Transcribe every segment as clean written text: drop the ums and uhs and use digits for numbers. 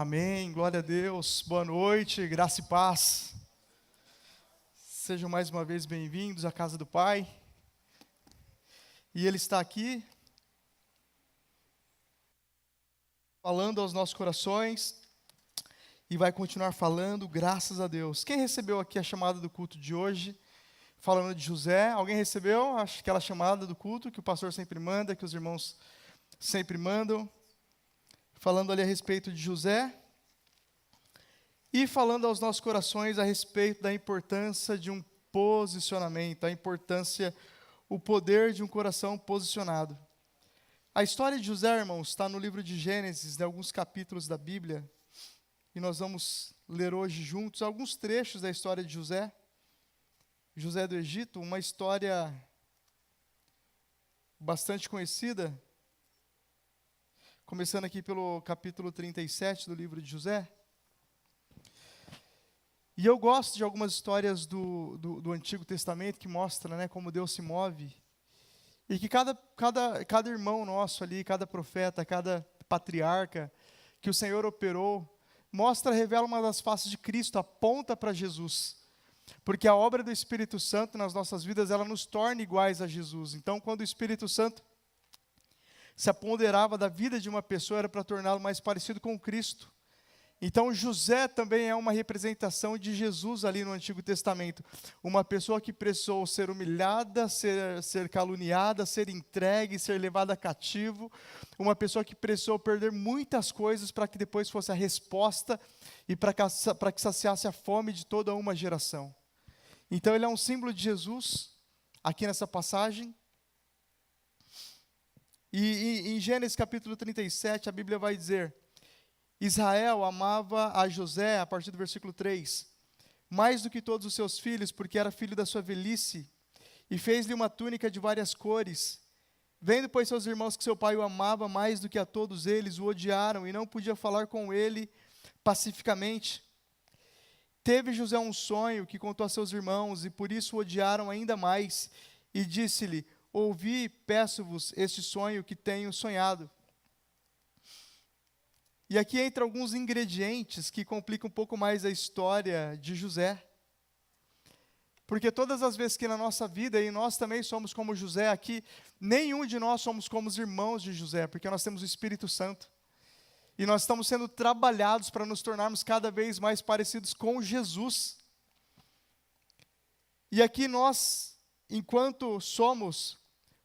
Amém, glória a Deus, boa noite, graça e paz. Sejam mais uma vez bem-vindos à casa do Pai. E Ele está aqui, falando aos nossos corações, e vai continuar falando, graças a Deus. Quem recebeu aqui a chamada do culto de hoje, falando de José? Alguém recebeu aquela chamada do culto que o pastor sempre manda, que os irmãos sempre mandam? Falando ali a respeito de José, e falando aos nossos corações a respeito da importância de um posicionamento, a importância, o poder de um coração posicionado. A história de José, irmãos, está no livro de Gênesis, de alguns capítulos da Bíblia, e nós vamos ler hoje juntos alguns trechos da história de José. José do Egito, uma história bastante conhecida, começando aqui pelo capítulo 37 do livro de José. E eu gosto de algumas histórias do Antigo Testamento que mostram, como Deus se move. E que cada irmão nosso ali, cada profeta, cada patriarca que o Senhor operou, revela uma das faces de Cristo, aponta para Jesus. Porque a obra do Espírito Santo nas nossas vidas, ela nos torna iguais a Jesus. Então, quando o Espírito Santo se apoderava da vida de uma pessoa, era para torná-lo mais parecido com Cristo. Então, José também é uma representação de Jesus ali no Antigo Testamento. Uma pessoa que precisou ser humilhada, ser caluniada, ser entregue, ser levada cativo. Uma pessoa que precisou perder muitas coisas para que depois fosse a resposta e para que saciasse a fome de toda uma geração. Então, ele é um símbolo de Jesus, aqui nessa passagem. E em Gênesis capítulo 37, a Bíblia vai dizer: Israel amava a José, a partir do versículo 3, mais do que todos os seus filhos, porque era filho da sua velhice, e fez-lhe uma túnica de várias cores. Vendo, pois, seus irmãos que seu pai o amava mais do que a todos eles, o odiaram, e não podia falar com ele pacificamente. Teve José um sonho que contou a seus irmãos, e por isso o odiaram ainda mais, e disse-lhe: ouvi, peço-vos, este sonho que tenho sonhado. E aqui entra alguns ingredientes que complicam um pouco mais a história de José. Porque todas as vezes que na nossa vida, e nós também somos como José aqui, nenhum de nós somos como os irmãos de José, porque nós temos o Espírito Santo. E nós estamos sendo trabalhados para nos tornarmos cada vez mais parecidos com Jesus. E aqui nós, enquanto somos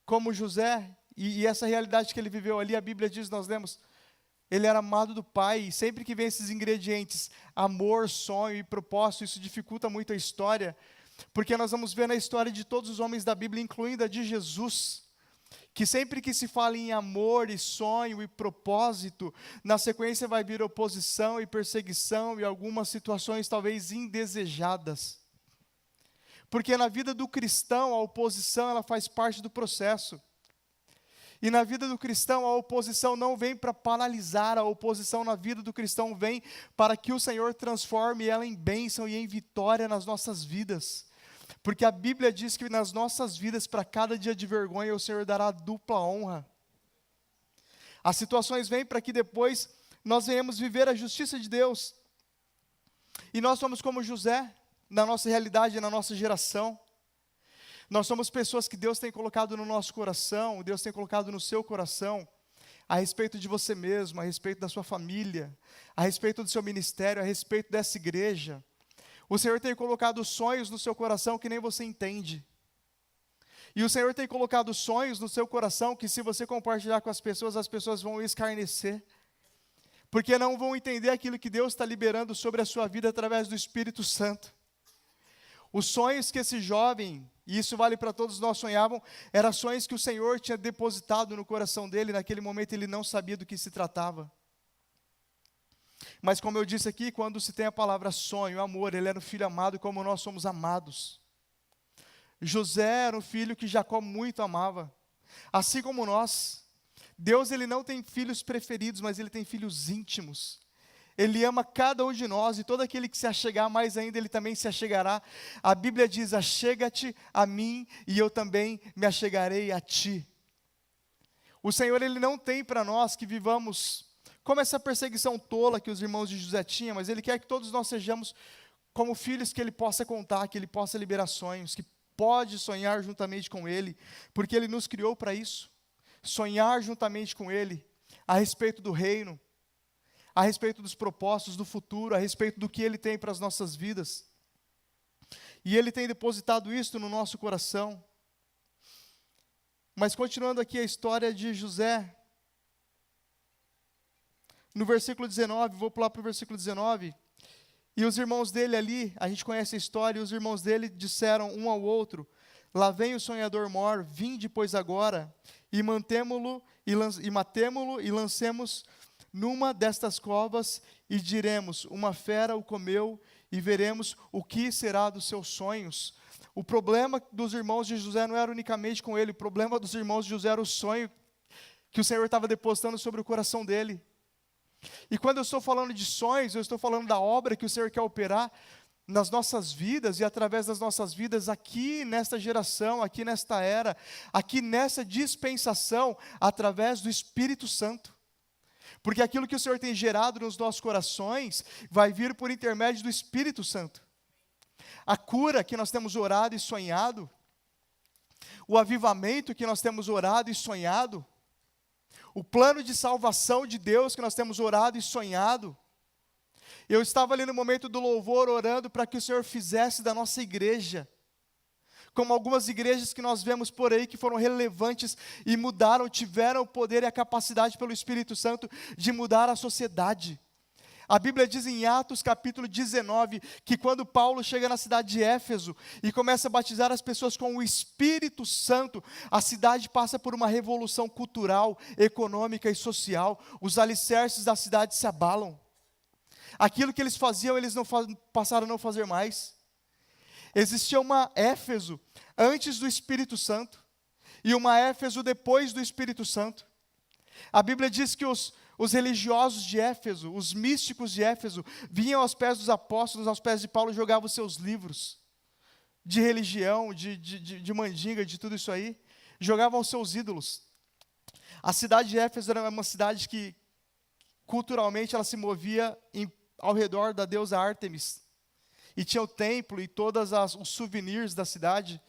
como José, e essa realidade que ele viveu ali, a Bíblia diz, nós lemos, ele era amado do Pai, e sempre que vem esses ingredientes, amor, sonho e propósito, isso dificulta muito a história, porque nós vamos ver na história de todos os homens da Bíblia, incluindo a de Jesus, que sempre que se fala em amor e sonho e propósito, na sequência vai vir oposição e perseguição e algumas situações talvez indesejadas. Porque na vida do cristão, a oposição ela faz parte do processo. E na vida do cristão, a oposição não vem para paralisar, a oposição na vida do cristão vem para que o Senhor transforme ela em bênção e em vitória nas nossas vidas. Porque a Bíblia diz que nas nossas vidas, para cada dia de vergonha, o Senhor dará dupla honra. As situações vêm para que depois nós venhamos viver a justiça de Deus. E nós somos como José, na nossa realidade, na nossa geração. Nós somos pessoas que Deus tem colocado no nosso coração, Deus tem colocado no seu coração, a respeito de você mesmo, a respeito da sua família, a respeito do seu ministério, a respeito dessa igreja. O Senhor tem colocado sonhos no seu coração que nem você entende. E o Senhor tem colocado sonhos no seu coração que se você compartilhar com as pessoas vão escarnecer. Porque não vão entender aquilo que Deus está liberando sobre a sua vida através do Espírito Santo. Os sonhos que esse jovem, e isso vale para todos nós, sonhavam, eram sonhos que o Senhor tinha depositado no coração dele, naquele momento ele não sabia do que se tratava. Mas como eu disse aqui, quando se tem a palavra sonho, amor, ele era um filho amado como nós somos amados. José era um filho que Jacó muito amava, assim como nós. Deus ele não tem filhos preferidos, mas ele tem filhos íntimos. Ele ama cada um de nós, e todo aquele que se achegar mais ainda, ele também se achegará. A Bíblia diz, achega-te a mim, e eu também me achegarei a ti. O Senhor, Ele não tem para nós que vivamos como essa perseguição tola que os irmãos de José tinham, mas ele quer que todos nós sejamos como filhos que ele possa contar, que ele possa liberar sonhos, que pode sonhar juntamente com ele, porque ele nos criou para isso, sonhar juntamente com ele, a respeito do reino, a respeito dos propósitos do futuro, a respeito do que ele tem para as nossas vidas. E ele tem depositado isso no nosso coração. Mas continuando aqui a história de José, no versículo 19, vou pular para o versículo 19, e os irmãos dele ali, a gente conhece a história, e os irmãos dele disseram um ao outro: lá vem o sonhador mor, vinde pois agora, e matemo-lo e lancemos numa destas covas, e diremos, uma fera o comeu, e veremos o que será dos seus sonhos. O problema dos irmãos de José não era unicamente com ele, o problema dos irmãos de José era o sonho que o Senhor estava depositando sobre o coração dele. E quando eu estou falando de sonhos, eu estou falando da obra que o Senhor quer operar nas nossas vidas e através das nossas vidas aqui nesta geração, aqui nesta era, aqui nessa dispensação, através do Espírito Santo. Porque aquilo que o Senhor tem gerado nos nossos corações vai vir por intermédio do Espírito Santo. A cura que nós temos orado e sonhado, o avivamento que nós temos orado e sonhado, o plano de salvação de Deus que nós temos orado e sonhado. Eu estava ali no momento do louvor orando para que o Senhor fizesse da nossa igreja, como algumas igrejas que nós vemos por aí que foram relevantes e mudaram, tiveram o poder e a capacidade pelo Espírito Santo de mudar a sociedade. A Bíblia diz em Atos capítulo 19, que quando Paulo chega na cidade de Éfeso e começa a batizar as pessoas com o Espírito Santo, a cidade passa por uma revolução cultural, econômica e social. Os alicerces da cidade se abalam. Aquilo que eles faziam, eles passaram a não fazer mais. Existia uma Éfeso antes do Espírito Santo e uma Éfeso depois do Espírito Santo. A Bíblia diz que os religiosos de Éfeso, os místicos de Éfeso, vinham aos pés dos apóstolos, aos pés de Paulo, e jogavam seus livros de religião, de mandinga, de tudo isso aí, jogavam seus ídolos. A cidade de Éfeso era uma cidade que, culturalmente, ela se movia ao redor da deusa Ártemis, e tinha o templo e todos os souvenirs da cidade,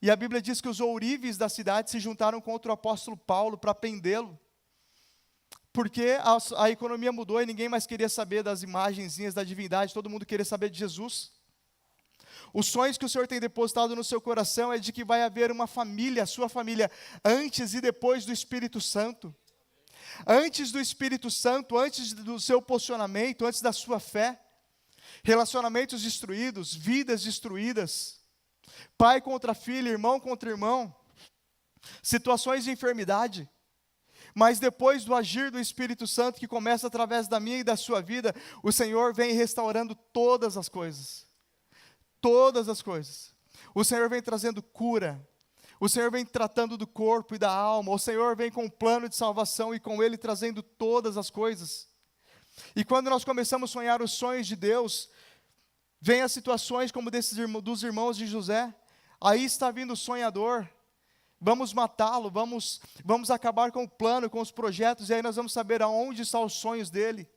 e a Bíblia diz que os ourives da cidade se juntaram contra o apóstolo Paulo para prendê-lo, porque a economia mudou e ninguém mais queria saber das imagenzinhas da divindade, todo mundo queria saber de Jesus. Os sonhos que o Senhor tem depositado no seu coração é de que vai haver uma família, a sua família, antes e depois do Espírito Santo. Antes do Espírito Santo, antes do seu posicionamento, antes da sua fé, relacionamentos destruídos, vidas destruídas, pai contra filho, irmão contra irmão, situações de enfermidade. Mas depois do agir do Espírito Santo, que começa através da minha e da sua vida, o Senhor vem restaurando todas as coisas. Todas as coisas. O Senhor vem trazendo cura. O Senhor vem tratando do corpo e da alma. O Senhor vem com um plano de salvação e com Ele trazendo todas as coisas. E quando nós começamos a sonhar os sonhos de Deus, vem as situações como dos irmãos de José. Aí está vindo o sonhador. Vamos matá-lo, vamos acabar com o plano, com os projetos, e aí nós vamos saber aonde estão os sonhos dele.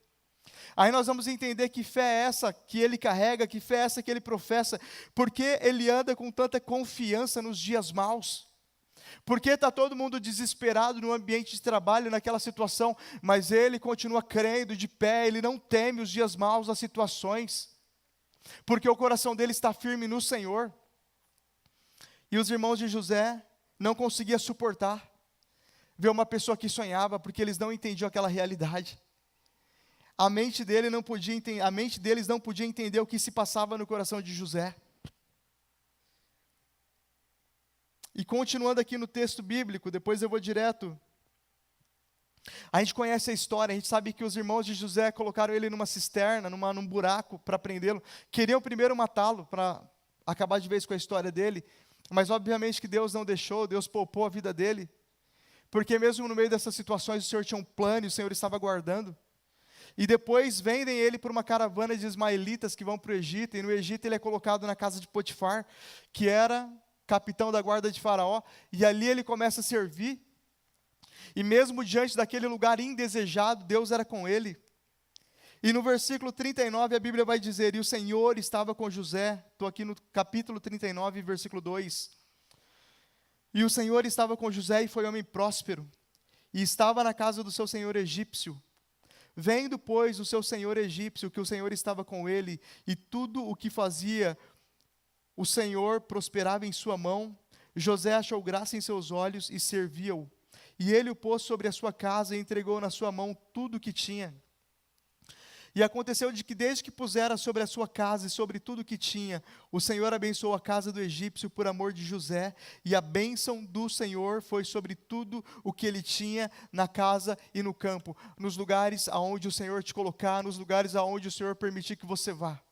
Aí nós vamos entender que fé é essa que ele carrega, que fé é essa que ele professa, porque ele anda com tanta confiança nos dias maus. Porque está todo mundo desesperado no ambiente de trabalho, naquela situação, mas ele continua crendo de pé, ele não teme os dias maus, as situações, porque o coração dele está firme no Senhor. E os irmãos de José não conseguia suportar ver uma pessoa que sonhava, porque eles não entendiam aquela realidade. A mente deles não podia entender o que se passava no coração de José. E continuando aqui no texto bíblico, depois eu vou direto. A gente conhece a história, a gente sabe que os irmãos de José colocaram ele numa cisterna, num buraco para prendê-lo. Queriam primeiro matá-lo, para acabar de vez com a história dele. Mas obviamente que Deus não deixou, Deus poupou a vida dele, porque mesmo no meio dessas situações o Senhor tinha um plano e o Senhor estava guardando. E depois vendem ele por uma caravana de ismaelitas que vão para o Egito, e no Egito ele é colocado na casa de Potifar, que era capitão da guarda de Faraó, e ali ele começa a servir. E mesmo diante daquele lugar indesejado, Deus era com ele. E no versículo 39 a Bíblia vai dizer: e o Senhor estava com José. Estou aqui no capítulo 39, versículo 2. E o Senhor estava com José e foi homem próspero, e estava na casa do seu senhor egípcio. Vendo, pois, o seu senhor egípcio que o Senhor estava com ele, e tudo o que fazia o Senhor prosperava em sua mão, José achou graça em seus olhos e servia-o. E ele o pôs sobre a sua casa e entregou na sua mão tudo o que tinha. E aconteceu de que desde que pusera sobre a sua casa e sobre tudo o que tinha, o Senhor abençoou a casa do egípcio por amor de José, e a bênção do Senhor foi sobre tudo o que ele tinha na casa e no campo, nos lugares aonde o Senhor te colocar, nos lugares aonde o Senhor permitir que você vá.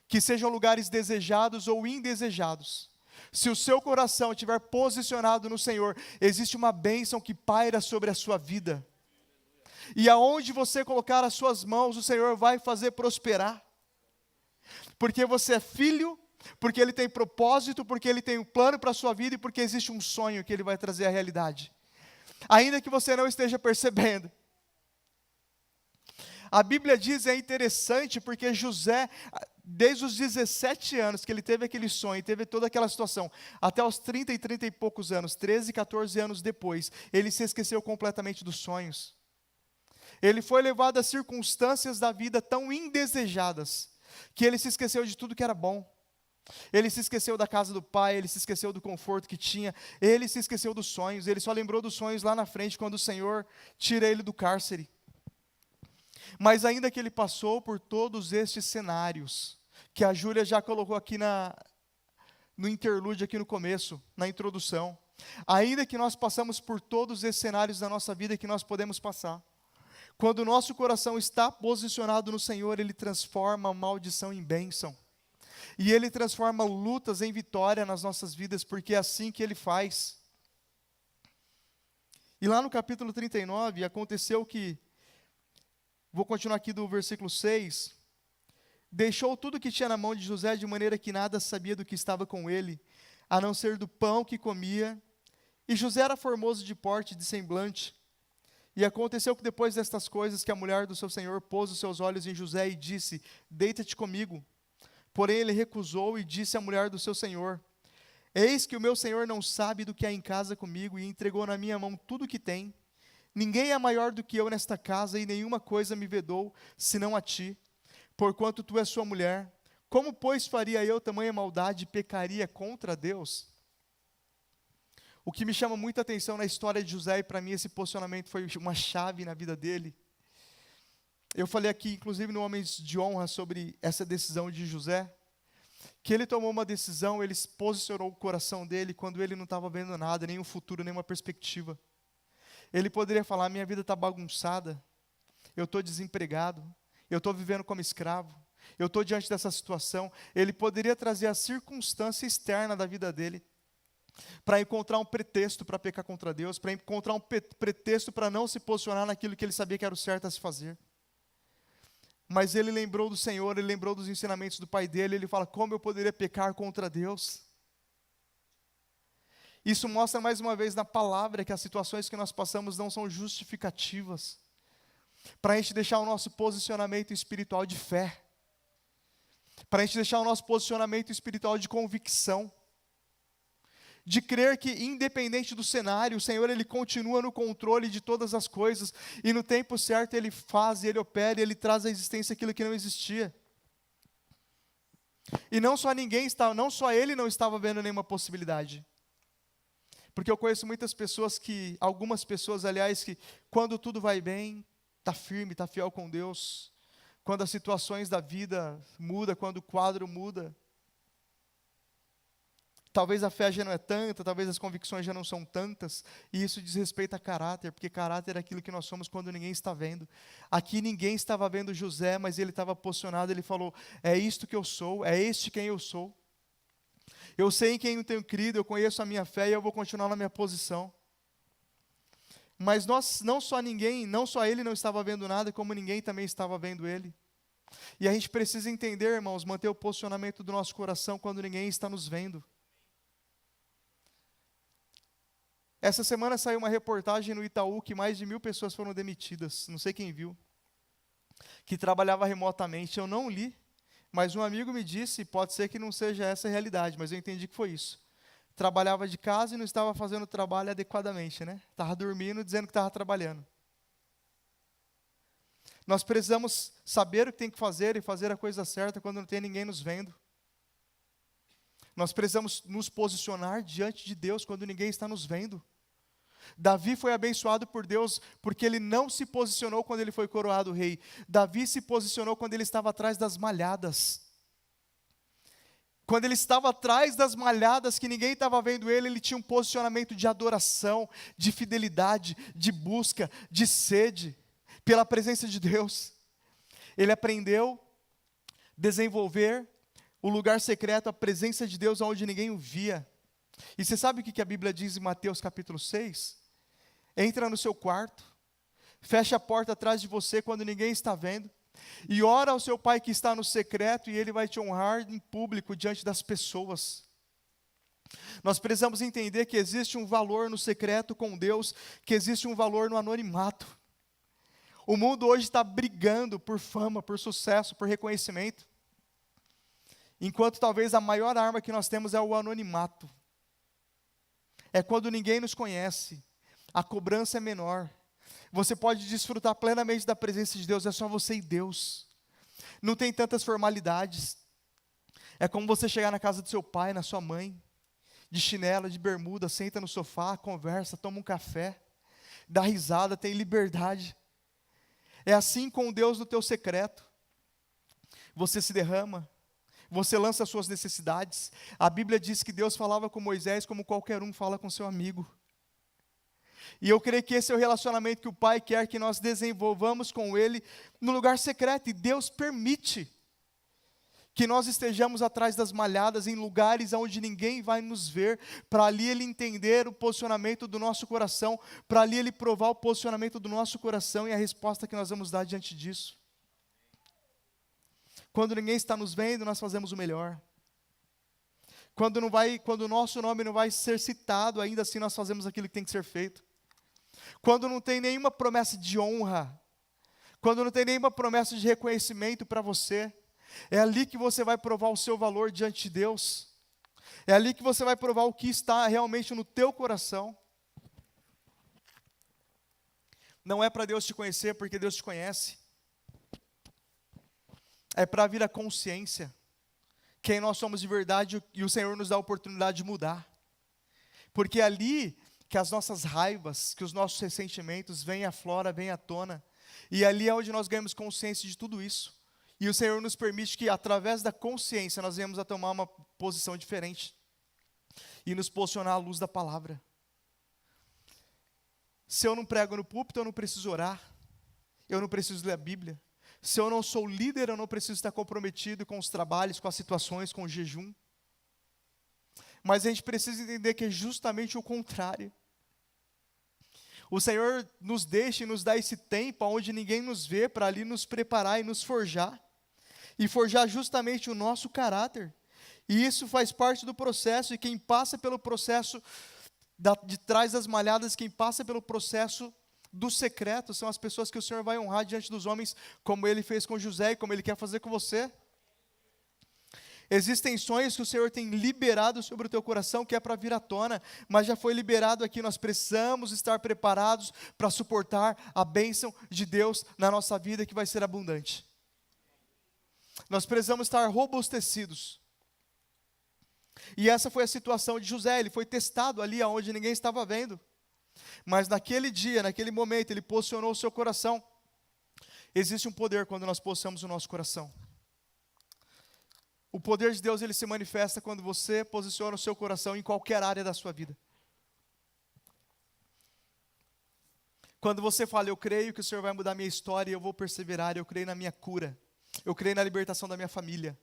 Que sejam lugares desejados ou indesejados. Se o seu coração estiver posicionado no Senhor, existe uma bênção que paira sobre a sua vida. E aonde você colocar as suas mãos, o Senhor vai fazer prosperar. Porque você é filho, porque Ele tem propósito, porque Ele tem um plano para a sua vida e porque existe um sonho que Ele vai trazer à realidade. Ainda que você não esteja percebendo. A Bíblia diz, é interessante, porque José, desde os 17 anos que ele teve aquele sonho, teve toda aquela situação, até os 30 e poucos anos, 13, 14 anos depois, ele se esqueceu completamente dos sonhos. Ele foi levado a circunstâncias da vida tão indesejadas, que ele se esqueceu de tudo que era bom. Ele se esqueceu da casa do pai, ele se esqueceu do conforto que tinha, ele se esqueceu dos sonhos, ele só lembrou dos sonhos lá na frente, quando o Senhor tira ele do cárcere. Mas ainda que ele passou por todos estes cenários, que a Júlia já colocou aqui no interlúdio, aqui no começo, na introdução, ainda que nós passamos por todos esses cenários da nossa vida que nós podemos passar, quando o nosso coração está posicionado no Senhor, Ele transforma a maldição em bênção. E Ele transforma lutas em vitória nas nossas vidas, porque é assim que Ele faz. E lá no capítulo 39, aconteceu que, vou continuar aqui do versículo 6, deixou tudo que tinha na mão de José, de maneira que nada sabia do que estava com ele, a não ser do pão que comia. E José era formoso de porte e de semblante. E aconteceu que depois destas coisas, que a mulher do seu senhor pôs os seus olhos em José e disse: deita-te comigo. Porém ele recusou e disse à mulher do seu senhor: eis que o meu senhor não sabe do que há em casa comigo, e entregou na minha mão tudo o que tem. Ninguém é maior do que eu nesta casa, e nenhuma coisa me vedou, senão a ti, porquanto tu és sua mulher. Como, pois, faria eu tamanha maldade e pecaria contra Deus? O que me chama muita atenção na história de José, e para mim esse posicionamento foi uma chave na vida dele. Eu falei aqui, inclusive no Homens de Honra, sobre essa decisão de José, que ele tomou uma decisão, ele posicionou o coração dele quando ele não estava vendo nada, nem um futuro, nem uma perspectiva. Ele poderia falar: minha vida está bagunçada, eu estou desempregado, eu estou vivendo como escravo, eu estou diante dessa situação. Ele poderia trazer a circunstância externa da vida dele, para encontrar um pretexto para pecar contra Deus, para encontrar um pretexto para não se posicionar naquilo que ele sabia que era o certo a se fazer. Mas ele lembrou do Senhor, ele lembrou dos ensinamentos do pai dele, ele fala: como eu poderia pecar contra Deus? Isso mostra mais uma vez na palavra que as situações que nós passamos não são justificativas para a gente deixar o nosso posicionamento espiritual de fé, para a gente deixar o nosso posicionamento espiritual de convicção, de crer que, independente do cenário, o Senhor, Ele continua no controle de todas as coisas, e no tempo certo Ele faz, Ele opera, Ele traz à existência aquilo que não existia. E não só Ele não estava vendo nenhuma possibilidade. Porque eu conheço algumas pessoas, aliás, que quando tudo vai bem, está firme, está fiel com Deus. Quando as situações da vida mudam, quando o quadro muda, talvez a fé já não é tanta, talvez as convicções já não são tantas, e isso diz respeito a caráter, porque caráter é aquilo que nós somos quando ninguém está vendo. Aqui ninguém estava vendo José, mas ele estava posicionado, ele falou: é isto que eu sou, é este quem eu sou. Eu sei em quem eu tenho crido, eu conheço a minha fé e eu vou continuar na minha posição. Mas não só ele não estava vendo nada, como ninguém também estava vendo ele. E a gente precisa entender, irmãos, manter o posicionamento do nosso coração quando ninguém está nos vendo. Essa semana saiu uma reportagem no Itaú que mais de 1.000 pessoas foram demitidas, não sei quem viu, que trabalhava remotamente. Eu não li, mas um amigo me disse, pode ser que não seja essa a realidade, mas eu entendi que foi isso. Trabalhava de casa e não estava fazendo o trabalho adequadamente, né? Estava dormindo, dizendo que estava trabalhando. Nós precisamos saber o que tem que fazer e fazer a coisa certa quando não tem ninguém nos vendo. Nós precisamos nos posicionar diante de Deus quando ninguém está nos vendo. Davi foi abençoado por Deus porque ele não se posicionou quando ele foi coroado rei. Davi se posicionou quando ele estava atrás das malhadas. Quando ele estava atrás das malhadas que ninguém estava vendo ele, ele tinha um posicionamento de adoração, de fidelidade, de busca, de sede pela presença de Deus. Ele aprendeu a desenvolver o lugar secreto, a presença de Deus onde ninguém o via. E você sabe o que a Bíblia diz em Mateus capítulo 6? Entra no seu quarto, fecha a porta atrás de você quando ninguém está vendo, e ora ao seu pai que está no secreto, e ele vai te honrar em público diante das pessoas. Nós precisamos entender que existe um valor no secreto com Deus, que existe um valor no anonimato. O mundo hoje está brigando por fama, por sucesso, por reconhecimento, enquanto talvez a maior arma que nós temos é o anonimato. É quando ninguém nos conhece, a cobrança é menor. Você pode desfrutar plenamente da presença de Deus, é só você e Deus. Não tem tantas formalidades. É como você chegar na casa do seu pai, na sua mãe, de chinela, de bermuda, senta no sofá, conversa, toma um café, dá risada, tem liberdade. É assim com Deus no teu secreto. Você se derrama, você lança as suas necessidades. A Bíblia diz que Deus falava com Moisés como qualquer um fala com seu amigo. E eu creio que esse é o relacionamento que o Pai quer que nós desenvolvamos com Ele no lugar secreto. E Deus permite que nós estejamos atrás das malhadas, em lugares onde ninguém vai nos ver, para ali Ele entender o posicionamento do nosso coração, para ali Ele provar o posicionamento do nosso coração e a resposta que nós vamos dar diante disso. Quando ninguém está nos vendo, nós fazemos o melhor. Quando o nosso nome não vai ser citado, ainda assim nós fazemos aquilo que tem que ser feito. Quando não tem nenhuma promessa de honra, quando não tem nenhuma promessa de reconhecimento para você, é ali que você vai provar o seu valor diante de Deus. É ali que você vai provar o que está realmente no teu coração. Não é para Deus te conhecer, porque Deus te conhece. É para vir a consciência, quem nós somos de verdade, e o Senhor nos dá a oportunidade de mudar. Porque é ali que as nossas raivas, que os nossos ressentimentos vêm à flora, vêm à tona. E ali é onde nós ganhamos consciência de tudo isso. E o Senhor nos permite que, através da consciência, nós venhamos a tomar uma posição diferente. E nos posicionar à luz da palavra. Se eu não prego no púlpito, eu não preciso orar. Eu não preciso ler a Bíblia. Se eu não sou líder, eu não preciso estar comprometido com os trabalhos, com as situações, com o jejum. Mas a gente precisa entender que é justamente o contrário. O Senhor nos deixa e nos dá esse tempo onde ninguém nos vê, para ali nos preparar e nos forjar. E forjar justamente o nosso caráter. E isso faz parte do processo, e quem passa pelo processo de trás das malhadas, quem passa pelo processo do secreto, são as pessoas que o Senhor vai honrar diante dos homens, como Ele fez com José e como Ele quer fazer com você. Existem sonhos que o Senhor tem liberado sobre o teu coração, que é para vir à tona, mas já foi liberado aqui. Nós precisamos estar preparados para suportar a bênção de Deus na nossa vida, que vai ser abundante. Nós precisamos estar robustecidos. E essa foi a situação de José. Ele foi testado ali onde ninguém estava vendo. Mas naquele dia, naquele momento, ele posicionou o seu coração. Existe um poder quando nós posicionamos o nosso coração. O poder de Deus, ele se manifesta quando você posiciona o seu coração em qualquer área da sua vida. Quando você fala, eu creio que o Senhor vai mudar a minha história e eu vou perseverar, eu creio na minha cura, eu creio na libertação da minha família,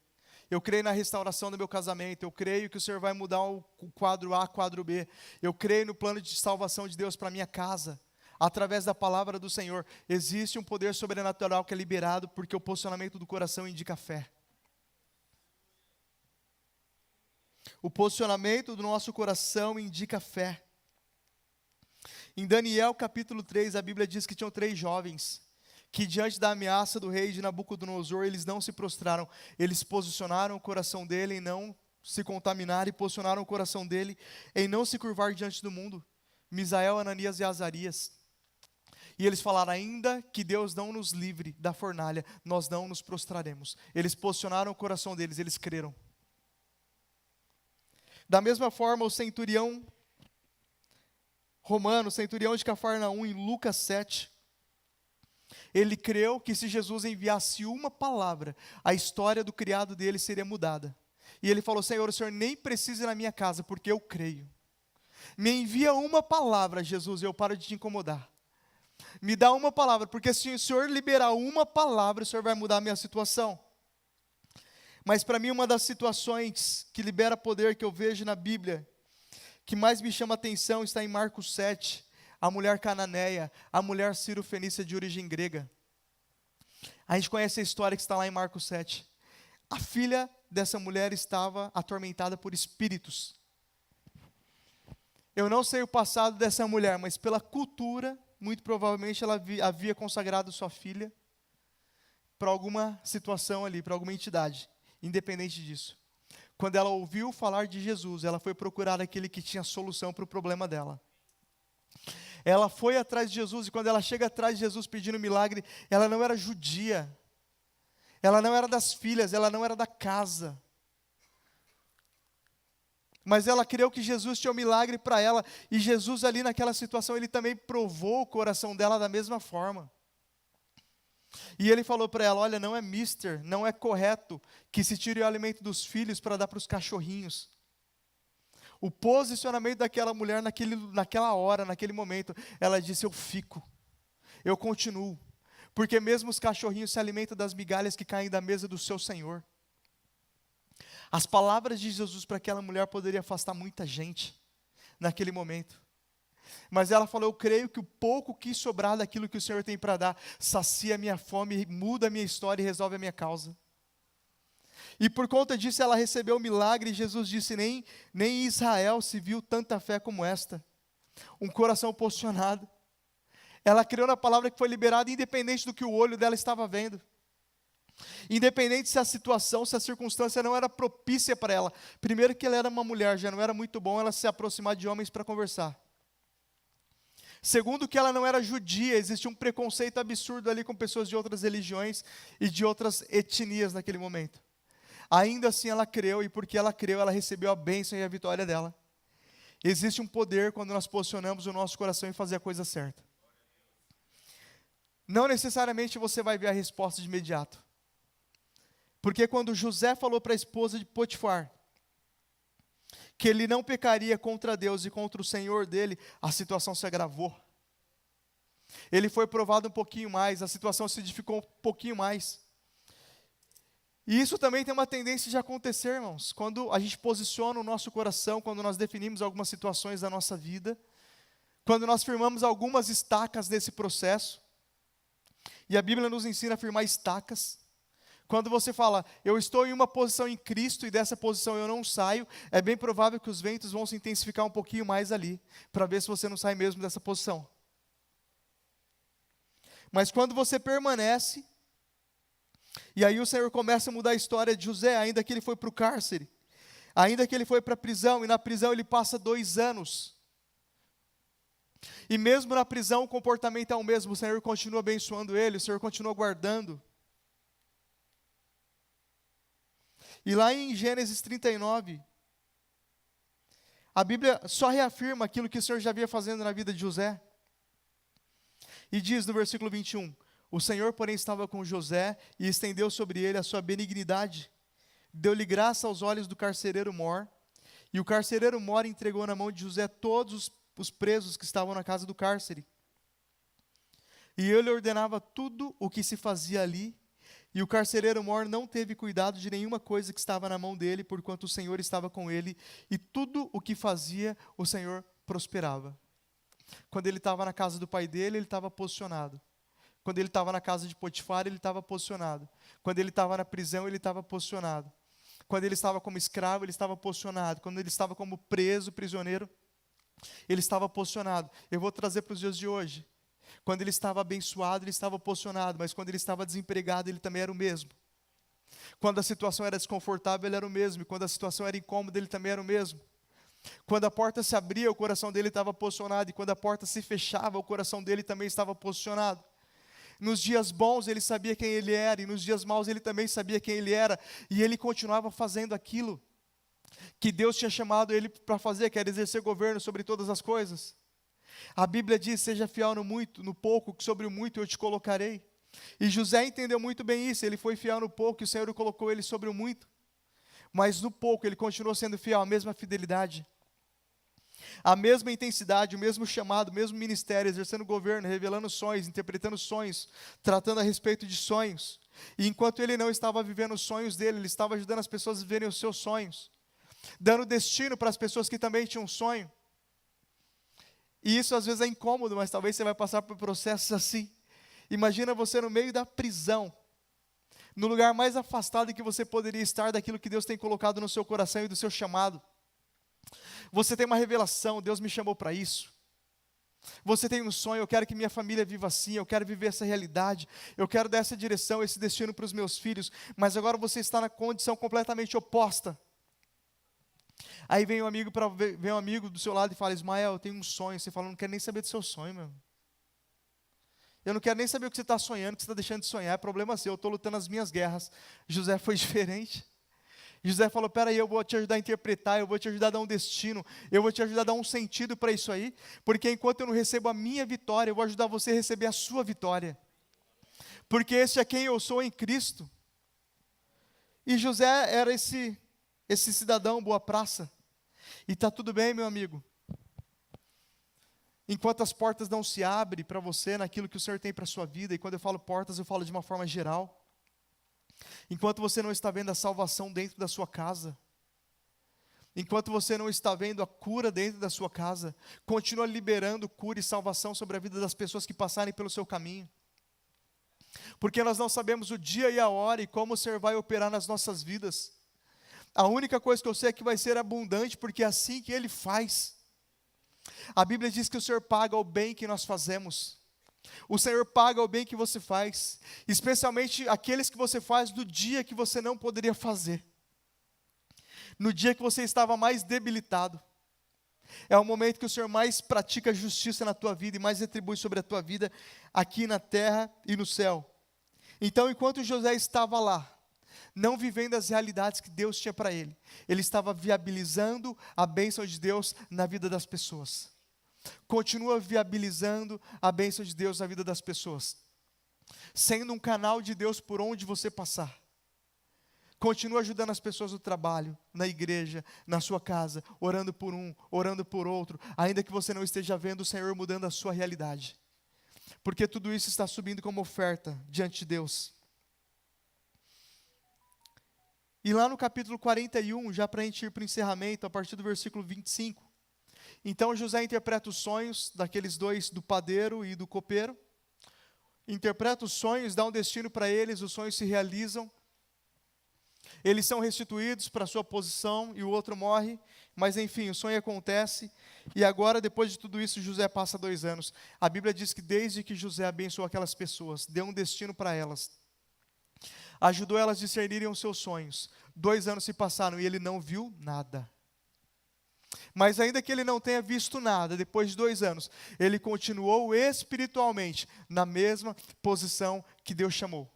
eu creio na restauração do meu casamento, eu creio que o Senhor vai mudar o quadro A, quadro B, eu creio no plano de salvação de Deus para a minha casa, através da palavra do Senhor. Existe um poder sobrenatural que é liberado, porque o posicionamento do coração indica fé. O posicionamento do nosso coração indica fé. Em Daniel capítulo 3, a Bíblia diz que tinham 3 jovens, que diante da ameaça do rei de Nabucodonosor, eles não se prostraram, eles posicionaram o coração dele em não se contaminar e posicionaram o coração dele em não se curvar diante do mundo. Misael, Ananias e Azarias. E eles falaram, ainda que Deus não nos livre da fornalha, nós não nos prostraremos. Eles posicionaram o coração deles, eles creram. Da mesma forma, o centurião romano, centurião de Cafarnaum, em Lucas 7, ele creu que se Jesus enviasse uma palavra, a história do criado dele seria mudada. E ele falou, Senhor, o Senhor nem precisa ir na minha casa, porque eu creio. Me envia uma palavra, Jesus, e eu paro de te incomodar. Me dá uma palavra, porque se o Senhor liberar uma palavra, o Senhor vai mudar a minha situação. Mas para mim, uma das situações que libera poder que eu vejo na Bíblia, que mais me chama a atenção, está em Marcos 7, a mulher cananeia, a mulher sírio-fenícia de origem grega. A gente conhece a história que está lá em Marcos 7. A filha dessa mulher estava atormentada por espíritos. Eu não sei o passado dessa mulher, mas pela cultura, muito provavelmente ela havia consagrado sua filha para alguma situação ali, para alguma entidade, independente disso. Quando ela ouviu falar de Jesus, ela foi procurar aquele que tinha solução para o problema dela. Ela foi atrás de Jesus, e quando ela chega atrás de Jesus pedindo milagre, ela não era judia, ela não era das filhas, ela não era da casa. Mas ela creu que Jesus tinha um milagre para ela, e Jesus ali naquela situação, ele também provou o coração dela da mesma forma. E ele falou para ela, olha, não é mister, não é correto que se tire o alimento dos filhos para dar para os cachorrinhos. O posicionamento daquela mulher naquela hora, naquele momento, ela disse, eu fico, eu continuo, porque mesmo os cachorrinhos se alimentam das migalhas que caem da mesa do seu Senhor. As palavras de Jesus para aquela mulher poderiam afastar muita gente naquele momento. Mas ela falou, eu creio que o pouco que sobrar daquilo que o Senhor tem para dar, sacia a minha fome, muda a minha história e resolve a minha causa. E por conta disso ela recebeu o milagre, e Jesus disse, nem em Israel se viu tanta fé como esta. Um coração posicionado. Ela creu na palavra que foi liberada, independente do que o olho dela estava vendo. Independente se a situação, se a circunstância não era propícia para ela. Primeiro que ela era uma mulher, já não era muito bom ela se aproximar de homens para conversar. Segundo que ela não era judia, existia um preconceito absurdo ali com pessoas de outras religiões e de outras etnias naquele momento. Ainda assim ela creu, e porque ela creu, ela recebeu a bênção e a vitória dela. Existe um poder quando nós posicionamos o nosso coração em fazer a coisa certa. Não necessariamente você vai ver a resposta de imediato. Porque quando José falou para a esposa de Potifar que ele não pecaria contra Deus e contra o Senhor dele, a situação se agravou. Ele foi provado um pouquinho mais, a situação se edificou um pouquinho mais. E isso também tem uma tendência de acontecer, irmãos, quando a gente posiciona o nosso coração, quando nós definimos algumas situações da nossa vida, quando nós firmamos algumas estacas nesse processo, e a Bíblia nos ensina a firmar estacas. Quando você fala, eu estou em uma posição em Cristo e dessa posição eu não saio, é bem provável que os ventos vão se intensificar um pouquinho mais ali, para ver se você não sai mesmo dessa posição. Mas quando você permanece, e aí o Senhor começa a mudar a história de José, ainda que ele foi para o cárcere, ainda que ele foi para a prisão, e na prisão ele passa 2 anos. E mesmo na prisão o comportamento é o mesmo, o Senhor continua abençoando ele, o Senhor continua guardando. E lá em Gênesis 39, a Bíblia só reafirma aquilo que o Senhor já vinha fazendo na vida de José. E diz no versículo 21, o Senhor, porém, estava com José e estendeu sobre ele a sua benignidade. Deu-lhe graça aos olhos do carcereiro Mor, e o carcereiro Mor entregou na mão de José todos os presos que estavam na casa do cárcere. E ele ordenava tudo o que se fazia ali, e o carcereiro Mor não teve cuidado de nenhuma coisa que estava na mão dele, porquanto o Senhor estava com ele, e tudo o que fazia, o Senhor prosperava. Quando ele estava na casa do pai dele, ele estava posicionado. Quando ele estava na casa de Potifar, ele estava posicionado. Quando ele estava na prisão, ele estava posicionado. Quando ele estava como escravo, ele estava posicionado. Quando ele estava como preso, prisioneiro, Ele estava posicionado. Eu vou trazer para os dias de hoje. Quando ele estava abençoado, ele estava posicionado, mas quando ele estava desempregado, ele também era o mesmo. Quando a situação era desconfortável, ele era o mesmo, e quando a situação era incômoda, ele também era o mesmo. Quando a porta se abria, o coração dele estava posicionado, e quando a porta se fechava, o coração dele também estava posicionado. Nos dias bons ele sabia quem ele era, e nos dias maus ele também sabia quem ele era, e ele continuava fazendo aquilo que Deus tinha chamado ele para fazer, que era exercer governo sobre todas as coisas. A Bíblia diz: seja fiel no muito, no pouco, que sobre o muito eu te colocarei. E José entendeu muito bem isso, ele foi fiel no pouco, e o Senhor colocou ele sobre o muito. Mas no pouco ele continuou sendo fiel, a mesma fidelidade, a mesma intensidade, o mesmo chamado, o mesmo ministério, exercendo governo, revelando sonhos, interpretando sonhos, tratando a respeito de sonhos. E enquanto ele não estava vivendo os sonhos dele, ele estava ajudando as pessoas a viverem os seus sonhos, dando destino para as pessoas que também tinham um sonho. E isso às vezes é incômodo, mas talvez você vai passar por processos assim. Imagina você no meio da prisão, no lugar mais afastado que você poderia estar daquilo que Deus tem colocado no seu coração e do seu chamado. Você tem uma revelação: Deus me chamou para isso. Você tem um sonho: eu quero que minha família viva assim, eu quero viver essa realidade, eu quero dar essa direção, esse destino para os meus filhos. Mas agora você está na condição completamente oposta. Aí vem um amigo do seu lado e fala: Ismael, eu tenho um sonho. Você fala: eu não quero nem saber do seu sonho, meu. Eu não quero nem saber o que você está sonhando, o que você está deixando de sonhar, é problema seu, eu estou lutando as minhas guerras. José foi diferente. José falou: peraí, eu vou te ajudar a interpretar, eu vou te ajudar a dar um destino, eu vou te ajudar a dar um sentido para isso aí, porque enquanto eu não recebo a minha vitória, eu vou ajudar você a receber a sua vitória, porque esse é quem eu sou em Cristo. E José era esse cidadão boa praça. E está tudo bem, meu amigo. Enquanto as portas não se abrem para você naquilo que o Senhor tem para a sua vida, e quando eu falo portas, eu falo de uma forma geral. Enquanto você não está vendo a salvação dentro da sua casa, enquanto você não está vendo a cura dentro da sua casa, continua liberando cura e salvação sobre a vida das pessoas que passarem pelo seu caminho. Porque nós não sabemos o dia e a hora e como o Senhor vai operar nas nossas vidas. A única coisa que eu sei é que vai ser abundante, porque é assim que Ele faz. A Bíblia diz que o Senhor paga o bem que nós fazemos. O Senhor paga o bem que você faz, especialmente aqueles que você faz no dia que você não poderia fazer, no dia que você estava mais debilitado. É o momento que o Senhor mais pratica justiça na tua vida e mais retribui sobre a tua vida aqui na terra e no céu. Então, enquanto José estava lá, não vivendo as realidades que Deus tinha para ele, ele estava viabilizando a bênção de Deus na vida das pessoas. Continua viabilizando a bênção de Deus na vida das pessoas, sendo um canal de Deus por onde você passar. Continua ajudando as pessoas no trabalho, na igreja, na sua casa, orando por um, orando por outro, ainda que você não esteja vendo o Senhor mudando a sua realidade, porque tudo isso está subindo como oferta diante de Deus. E lá no capítulo 41, já para a gente ir para o encerramento, a partir do versículo 25, então José interpreta os sonhos daqueles dois, do padeiro e do copeiro, interpreta os sonhos, dá um destino para eles, os sonhos se realizam, eles são restituídos para a sua posição e o outro morre, mas enfim, o sonho acontece, e agora depois de tudo isso José passa 2 anos. A Bíblia diz que desde que José abençoou aquelas pessoas, deu um destino para elas, ajudou elas a discernirem os seus sonhos, 2 anos se passaram e ele não viu nada. Mas ainda que ele não tenha visto nada, depois de 2 anos, ele continuou espiritualmente na mesma posição que Deus chamou.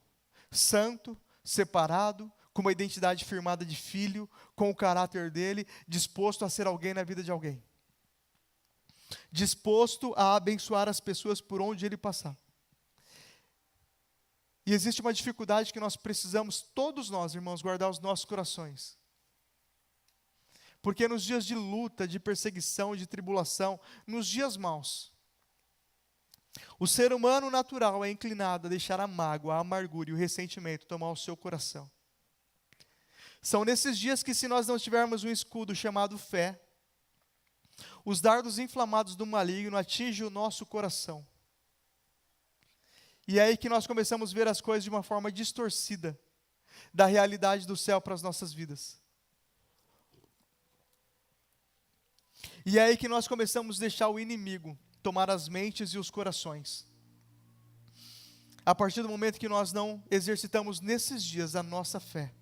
Santo, separado, com uma identidade firmada de filho, com o caráter dele, disposto a ser alguém na vida de alguém. Disposto a abençoar as pessoas por onde ele passar. E existe uma dificuldade que nós precisamos, todos nós, irmãos, guardar os nossos corações. Porque nos dias de luta, de perseguição, de tribulação, nos dias maus, o ser humano natural é inclinado a deixar a mágoa, a amargura e o ressentimento tomar o seu coração. São nesses dias que, se nós não tivermos um escudo chamado fé, os dardos inflamados do maligno atingem o nosso coração. E é aí que nós começamos a ver as coisas de uma forma distorcida da realidade do céu para as nossas vidas. E é aí que nós começamos a deixar o inimigo tomar as mentes e os corações. A partir do momento que nós não exercitamos nesses dias a nossa fé,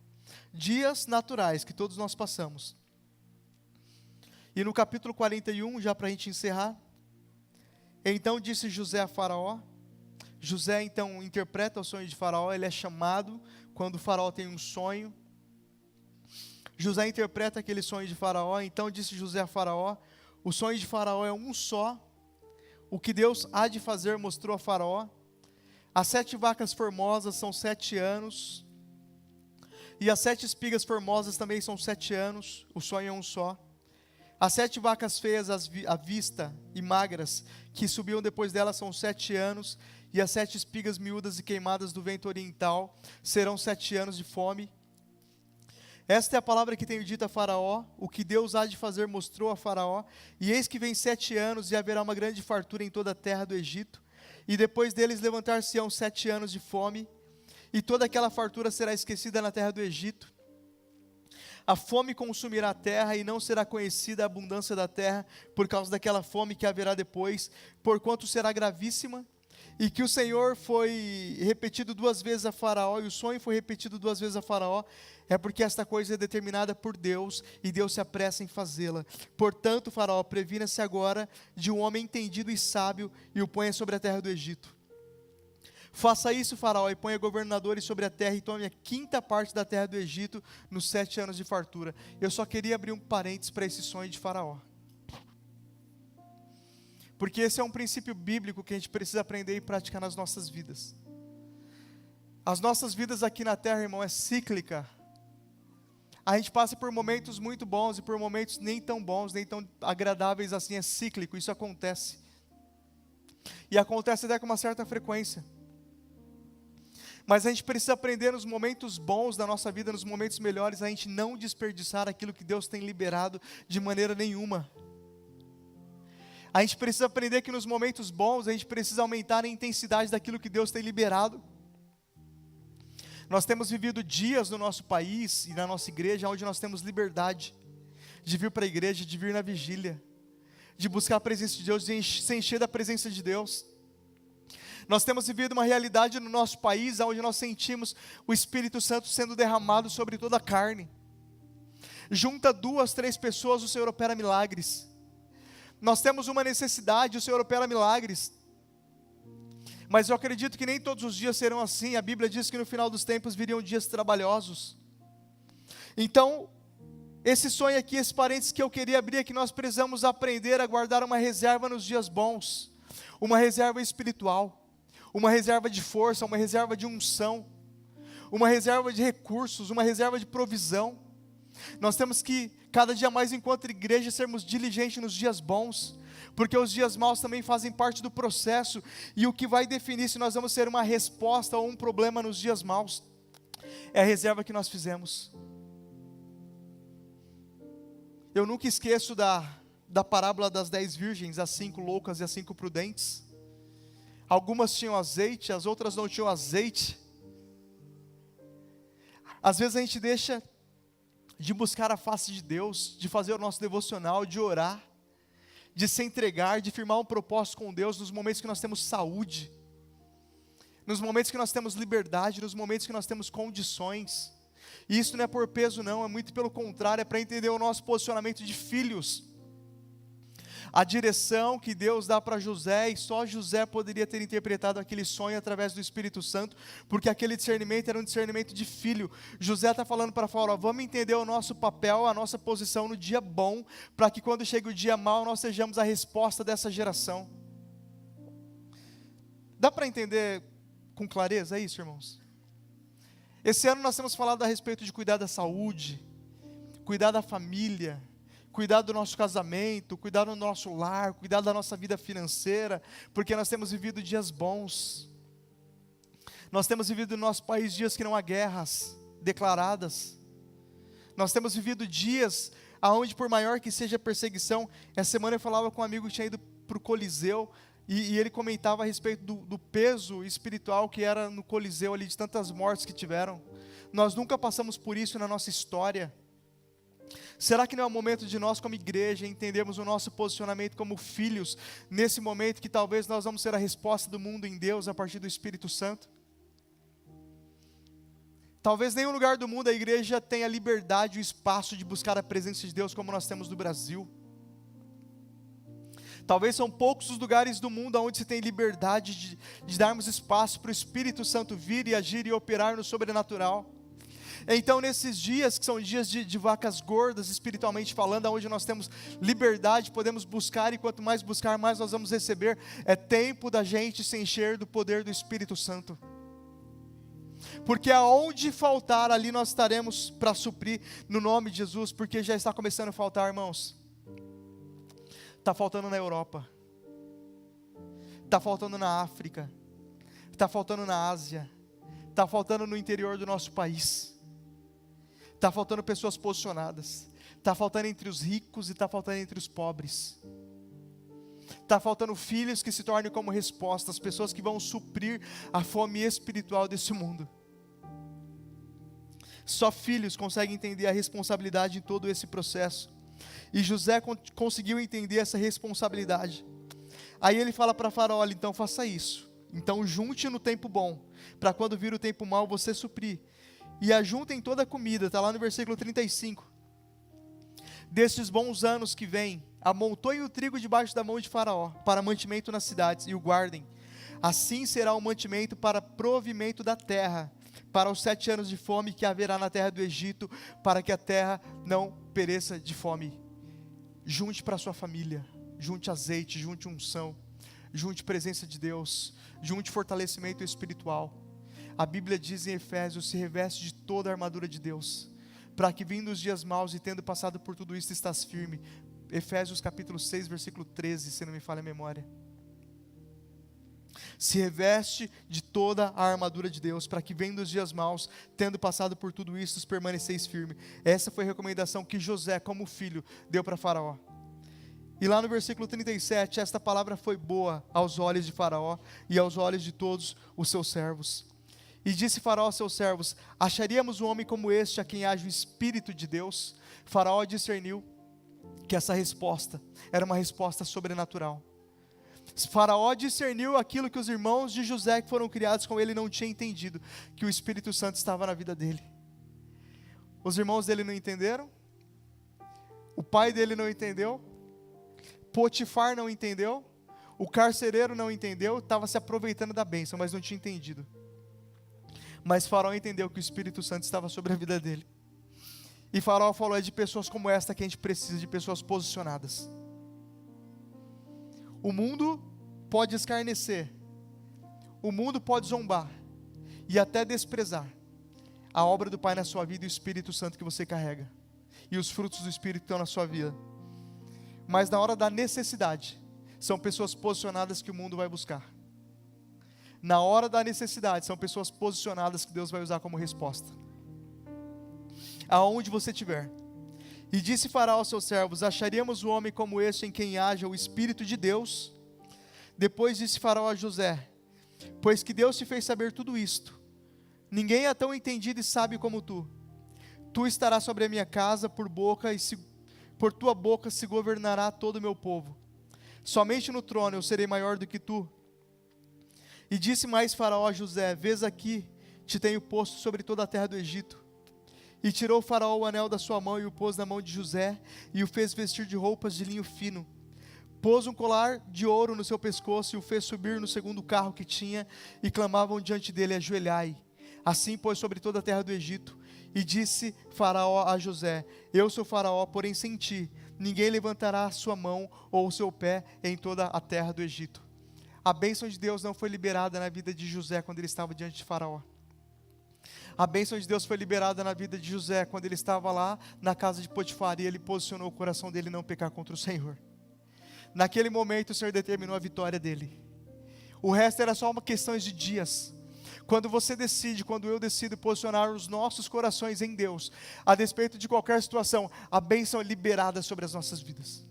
dias naturais que todos nós passamos. E no capítulo 41, já para a gente encerrar, então disse José a Faraó. José então interpreta o sonho de Faraó, ele é chamado quando o Faraó tem um sonho. José interpreta aquele sonho de Faraó, então disse José a Faraó, o sonho de Faraó é um só, o que Deus há de fazer mostrou a Faraó. As 7 vacas formosas são 7 anos, e as 7 espigas formosas também são 7 anos, o sonho é um só. As 7 vacas feias à vista e magras, que subiam depois delas são 7 anos, e as 7 espigas miúdas e queimadas do vento oriental serão 7 anos de fome. Esta é a palavra que tenho dito a Faraó, o que Deus há de fazer mostrou a Faraó, e eis que vem 7 anos, e haverá uma grande fartura em toda a terra do Egito, e depois deles levantar-se-ão 7 anos de fome, e toda aquela fartura será esquecida na terra do Egito. A fome consumirá a terra, e não será conhecida a abundância da terra, por causa daquela fome que haverá depois, porquanto será gravíssima, e que o Senhor foi repetido 2 vezes a Faraó, e o sonho foi repetido 2 vezes a Faraó, é porque esta coisa é determinada por Deus, e Deus se apressa em fazê-la. Portanto, Faraó, previna-se agora de um homem entendido e sábio, e o ponha sobre a terra do Egito. Faça isso, Faraó, e ponha governadores sobre a terra, e tome a 5ª parte da terra do Egito, nos 7 anos de fartura. Eu só queria abrir um parênteses para esse sonho de Faraó. Porque esse é um princípio bíblico que a gente precisa aprender e praticar nas nossas vidas. As nossas vidas aqui na terra, irmão, é cíclica. A gente passa por momentos muito bons e por momentos nem tão bons, nem tão agradáveis assim, é cíclico, isso acontece. E acontece até com uma certa frequência. Mas a gente precisa aprender nos momentos bons da nossa vida, nos momentos melhores, a gente não desperdiçar aquilo que Deus tem liberado de maneira nenhuma. A gente precisa aprender que nos momentos bons, a gente precisa aumentar a intensidade daquilo que Deus tem liberado. Nós temos vivido dias no nosso país e na nossa igreja onde nós temos liberdade de vir para a igreja, de vir na vigília, de buscar a presença de Deus, de se encher da presença de Deus. Nós temos vivido uma realidade no nosso país onde nós sentimos o Espírito Santo sendo derramado sobre toda a carne. Junta 2, 3 pessoas, o Senhor opera milagres. Nós temos uma necessidade, o Senhor opera milagres. Mas eu acredito que nem todos os dias serão assim. A Bíblia diz que no final dos tempos viriam dias trabalhosos. Então, esse sonho aqui, esse parênteses que eu queria abrir é que nós precisamos aprender a guardar uma reserva nos dias bons. Uma reserva espiritual. Uma reserva de força, uma reserva de unção. Uma reserva de recursos, uma reserva de provisão. Nós temos que, cada dia mais enquanto igreja, sermos diligentes nos dias bons. Porque os dias maus também fazem parte do processo, e o que vai definir se nós vamos ter uma resposta ou um problema nos dias maus, é a reserva que nós fizemos. Eu nunca esqueço da parábola das 10 virgens, as 5 loucas e as 5 prudentes. Algumas tinham azeite, as outras não tinham azeite. Às vezes a gente deixa de buscar a face de Deus, de fazer o nosso devocional, de orar, de se entregar, de firmar um propósito com Deus nos momentos que nós temos saúde, nos momentos que nós temos liberdade, nos momentos que nós temos condições. E isso não é por peso não, é muito pelo contrário, é para entender o nosso posicionamento de filhos. A direção que Deus dá para José, e só José poderia ter interpretado aquele sonho através do Espírito Santo, porque aquele discernimento era um discernimento de filho. José está falando para Faraó, vamos entender o nosso papel, a nossa posição no dia bom, para que quando chega o dia mau, nós sejamos a resposta dessa geração. Dá para entender com clareza isso, irmãos? Esse ano nós temos falado a respeito de cuidar da saúde, cuidar da família, cuidar do nosso casamento, cuidar do nosso lar, cuidar da nossa vida financeira, porque nós temos vivido dias bons. Nós temos vivido no nosso país dias que não há guerras declaradas. Nós temos vivido dias aonde, por maior que seja a perseguição, essa semana eu falava com um amigo que tinha ido para o Coliseu, e ele comentava a respeito do peso espiritual que era no Coliseu ali, de tantas mortes que tiveram. Nós nunca passamos por isso na nossa história. Será que não é o momento de nós, como igreja, entendermos o nosso posicionamento como filhos, nesse momento que talvez nós vamos ser a resposta do mundo em Deus a partir do Espírito Santo? Talvez nenhum lugar do mundo a igreja tenha liberdade e o espaço de buscar a presença de Deus como nós temos no Brasil. Talvez são poucos os lugares do mundo onde se tem liberdade de darmos espaço para o Espírito Santo vir e agir e operar no sobrenatural. Então, nesses dias, que são dias de vacas gordas, espiritualmente falando, onde nós temos liberdade, podemos buscar, e quanto mais buscar, mais nós vamos receber. É tempo da gente se encher do poder do Espírito Santo. Porque aonde faltar, ali nós estaremos para suprir, no nome de Jesus, porque já está começando a faltar, irmãos. Está faltando na Europa, está faltando na África, está faltando na Ásia, está faltando no interior do nosso país, está faltando pessoas posicionadas, está faltando entre os ricos e está faltando entre os pobres, está faltando filhos que se tornem como resposta, as pessoas que vão suprir a fome espiritual desse mundo. Só filhos conseguem entender a responsabilidade em todo esse processo. E José conseguiu entender essa responsabilidade. Aí ele fala para Faraó: olha, então faça isso. Então junte no tempo bom, para quando vir o tempo mau você suprir. E ajuntem toda a comida, está lá no versículo 35. Destes bons anos que vêm, amontoem o trigo debaixo da mão de Faraó, para mantimento nas cidades, e o guardem. Assim será o mantimento para provimento da terra, para os 7 anos de fome que haverá na terra do Egito, para que a terra não pereça de fome. Junte para a sua família, junte azeite, junte unção, junte presença de Deus, junte fortalecimento espiritual. A Bíblia diz em Efésios: se reveste de toda a armadura de Deus, para que vindo os dias maus e tendo passado por tudo isso estás firme. Efésios capítulo 6, versículo 13, se não me falha a memória. Se reveste de toda a armadura de Deus, para que vendo os dias maus, tendo passado por tudo isso, permaneceis firme. Essa foi a recomendação que José, como filho, deu para Faraó. E lá no versículo 37, esta palavra foi boa aos olhos de Faraó e aos olhos de todos os seus servos. E disse Faraó aos seus servos: acharíamos um homem como este, a quem age o Espírito de Deus? Faraó discerniu que essa resposta era uma resposta sobrenatural. Faraó discerniu aquilo que os irmãos de José, que foram criados com ele, não tinham entendido, que o Espírito Santo estava na vida dele. Os irmãos dele não entenderam, o pai dele não entendeu, Potifar não entendeu, o carcereiro não entendeu, estava se aproveitando da bênção, mas não tinha entendido. Mas Faraó entendeu que o Espírito Santo estava sobre a vida dele. E Faraó falou: é de pessoas como esta que a gente precisa, de pessoas posicionadas. O mundo pode escarnecer, o mundo pode zombar e até desprezar a obra do Pai na sua vida e o Espírito Santo que você carrega e os frutos do Espírito que estão na sua vida. Mas na hora da necessidade, são pessoas posicionadas que o mundo vai buscar. Na hora da necessidade, são pessoas posicionadas que Deus vai usar como resposta. Aonde você estiver. E disse Faraó aos seus servos: acharíamos um homem como este em quem haja o Espírito de Deus? Depois disse Faraó a José: pois que Deus te fez saber tudo isto, ninguém é tão entendido e sábio como tu. Tu estarás sobre a minha casa, por tua boca se governará todo o meu povo. Somente no trono eu serei maior do que tu. E disse mais Faraó a José: vês aqui, te tenho posto sobre toda a terra do Egito. E tirou Faraó o anel da sua mão e o pôs na mão de José, e o fez vestir de roupas de linho fino. Pôs um colar de ouro no seu pescoço e o fez subir no segundo carro que tinha, e clamavam diante dele: ajoelhai. Assim pôs sobre toda a terra do Egito. E disse Faraó a José: eu sou Faraó, porém sem ti ninguém levantará a sua mão ou o seu pé em toda a terra do Egito. A bênção de Deus não foi liberada na vida de José quando ele estava diante de Faraó. A bênção de Deus foi liberada na vida de José quando ele estava lá na casa de Potifar e ele posicionou o coração dele não pecar contra o Senhor. Naquele momento o Senhor determinou a vitória dele. O resto era só uma questão de dias. Quando você decide, quando eu decido posicionar os nossos corações em Deus, a despeito de qualquer situação, a bênção é liberada sobre as nossas vidas.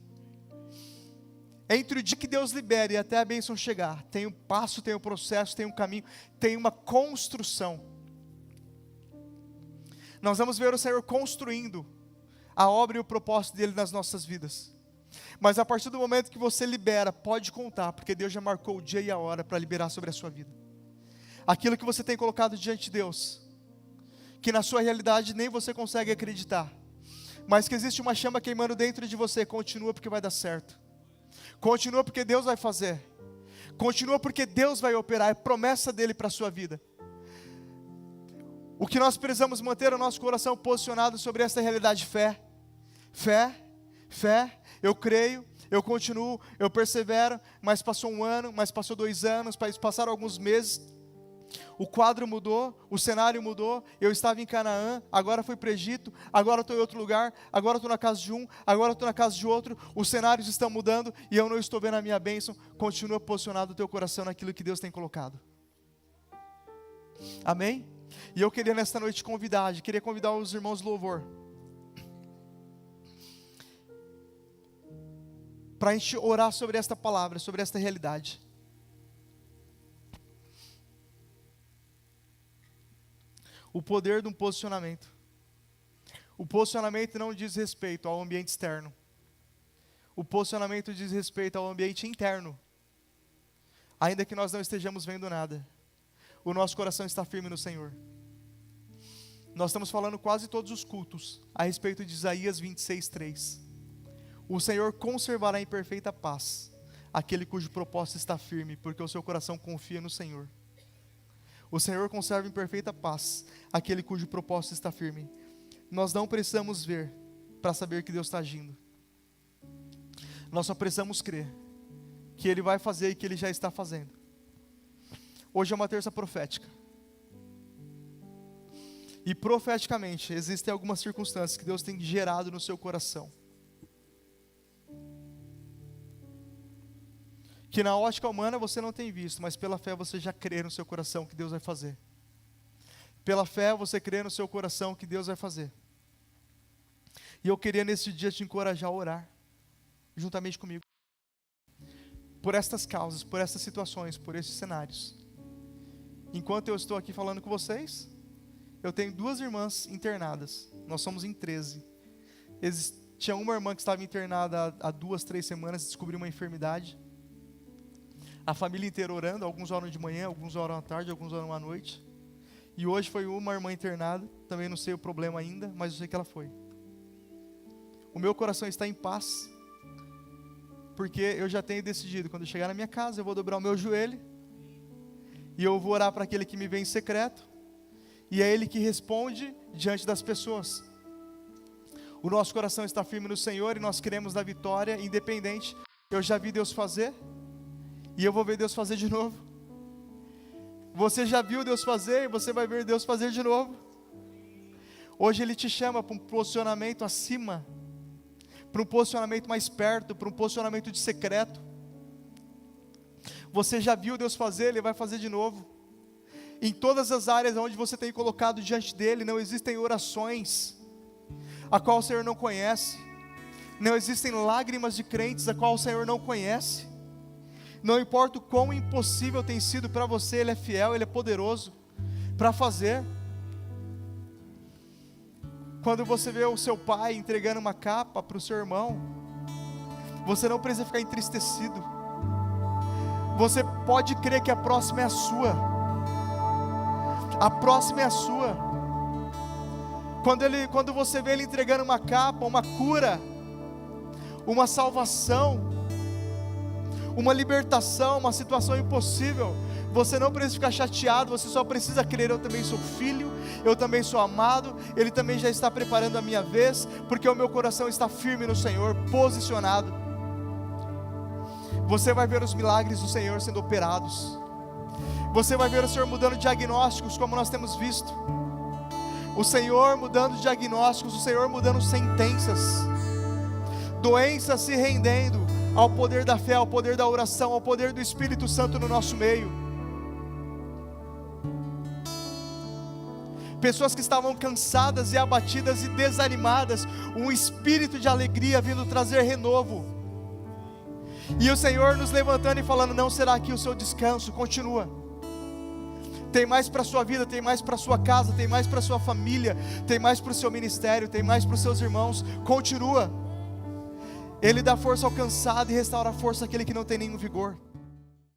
Entre o dia que Deus libera e até a bênção chegar, tem um passo, tem um processo, tem um caminho, tem uma construção. Nós vamos ver o Senhor construindo a obra e o propósito dele nas nossas vidas. Mas a partir do momento que você libera, pode contar, porque Deus já marcou o dia e a hora para liberar sobre a sua vida. Aquilo que você tem colocado diante de Deus, que na sua realidade nem você consegue acreditar, mas que existe uma chama queimando dentro de você, continua porque vai dar certo. Continua porque Deus vai fazer. Continua porque Deus vai operar, é promessa dele para a sua vida. O que nós precisamos manter é o nosso coração posicionado sobre essa realidade: fé, fé, fé. Eu creio, eu continuo, eu persevero. Mas passou 1 ano, mas passou 2 anos, passaram alguns meses. O quadro mudou, o cenário mudou. Eu estava em Canaã, agora fui para o Egito, agora estou em outro lugar, agora estou na casa de um, agora estou na casa de outro. Os cenários estão mudando e eu não estou vendo a minha bênção. Continua posicionado o teu coração naquilo que Deus tem colocado. Amém? E eu queria nesta noite queria convidar os irmãos do louvor para a gente orar sobre esta palavra, sobre esta realidade. O poder de um posicionamento. O posicionamento não diz respeito ao ambiente externo. O posicionamento diz respeito ao ambiente interno. Ainda que nós não estejamos vendo nada, o nosso coração está firme no Senhor. Nós estamos falando quase todos os cultos a respeito de Isaías 26:3. O Senhor conservará em perfeita paz aquele cujo propósito está firme, porque o seu coração confia no Senhor. O Senhor conserva em perfeita paz aquele cujo propósito está firme. Nós não precisamos ver para saber que Deus está agindo. Nós só precisamos crer que Ele vai fazer e que Ele já está fazendo. Hoje é uma terça profética. E profeticamente existem algumas circunstâncias que Deus tem gerado no seu coração, que na ótica humana você não tem visto, mas pela fé você já crê no seu coração que Deus vai fazer. Pela fé você crê no seu coração que Deus vai fazer. E eu queria nesse dia te encorajar a orar, juntamente comigo, por estas causas, por estas situações, por esses cenários. Enquanto eu estou aqui falando com vocês, eu tenho 2 irmãs internadas, nós somos em 13. Tinha uma irmã que estava internada há 2, 3 semanas, descobriu uma enfermidade. A família inteira orando, alguns oram de manhã, alguns oram à tarde, alguns oram à noite. E hoje foi uma irmã internada, também não sei o problema ainda, mas eu sei que ela foi. O meu coração está em paz, porque eu já tenho decidido, quando eu chegar na minha casa, eu vou dobrar o meu joelho, e eu vou orar para aquele que me vê em secreto, e é Ele que responde diante das pessoas. O nosso coração está firme no Senhor, e nós queremos da vitória, independente. Eu já vi Deus fazer, e eu vou ver Deus fazer de novo. Você já viu Deus fazer, e você vai ver Deus fazer de novo. Hoje Ele te chama para um posicionamento acima, para um posicionamento mais perto, para um posicionamento de secreto. Você já viu Deus fazer, Ele vai fazer de novo. Em todas as áreas onde você tem colocado diante dEle, não existem orações a qual o Senhor não conhece. Não existem lágrimas de crentes a qual o Senhor não conhece. Não importa o quão impossível tem sido para você, Ele é fiel, Ele é poderoso para fazer. Quando você vê o seu pai entregando uma capa para o seu irmão, você não precisa ficar entristecido. Você pode crer que a próxima é a sua. A próxima é a sua. Quando você vê ele entregando uma capa, uma cura, uma salvação, uma libertação, uma situação impossível, você não precisa ficar chateado, você só precisa crer: eu também sou filho, eu também sou amado, Ele também já está preparando a minha vez, porque o meu coração está firme no Senhor, posicionado. Você vai ver os milagres do Senhor sendo operados. Você vai ver o Senhor mudando diagnósticos, como nós temos visto. O Senhor mudando diagnósticos, o Senhor mudando sentenças. Doenças se rendendo ao poder da fé, ao poder da oração, ao poder do Espírito Santo no nosso meio. Pessoas que estavam cansadas e abatidas e desanimadas, um espírito de alegria vindo trazer renovo. E o Senhor nos levantando e falando: não será aqui o seu descanso, continua. Tem mais para a sua vida, tem mais para a sua casa, tem mais para a sua família, tem mais para o seu ministério, tem mais para os seus irmãos. Continua. Ele dá força ao cansado e restaura a força àquele que não tem nenhum vigor.